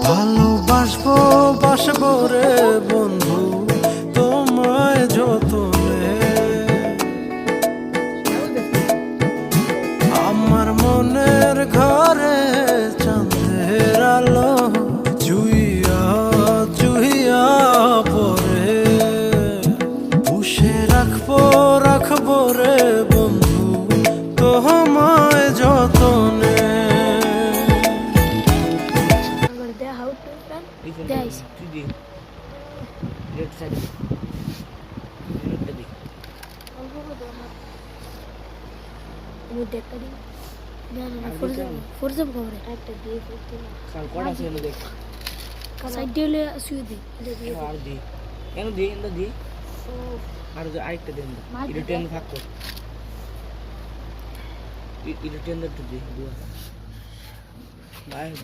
ভালোবাসবো বাসবো রে বন্ধু তোমায় যতনে, আমার মনের ঘরে চাঁদের আলো চুইয়া চুইয়া পরে, পুষে রাখবো রাখবো রে বন্ধু তোমায় যতনে।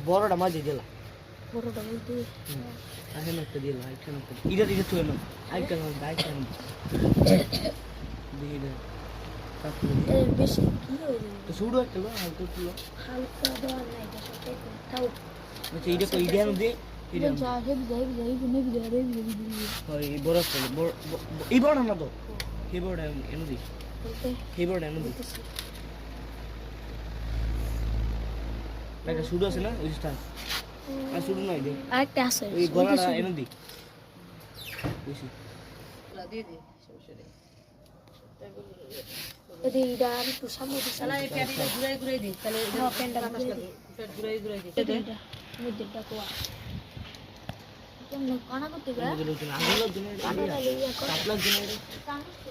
বড়টা মাঝে দিলা বড়টা বলতে আহেন একটা দিলা আইখান একটা ইটা দিকে তুই না আইখান আইখান দিই না তারপরে এর বেশি কি হয়ে যাবে তো শুরু একটা লো হালকা তুলো হালকা দেওয়া নাই এটা সাথে তাও আচ্ছা ইটা কই ইটা নো দে এটা যা হেবি নেবি ওই বড় চলে এই বড় না তো এই বড় এনো দি বলতে এই বড় এনো দি এটা শুরু আছে না ওই স্টার আর শুরু নাই দে আরেকটা আছে ওই গলাটা এনো দি বেশি দিয়ে দে সমস্যা নেই যদি এটা আর একটু সামনে দিই তাহলে এই প্যাডটা ঘুরাই ঘুরাই দে তাহলে হ্যাঁ, প্যাডটা ঘুরাই ঘুরাই দে এটা মধ্যেটা কোয়া কোন কানা করতে গা আগে লোক আগে কানা লাগে লোক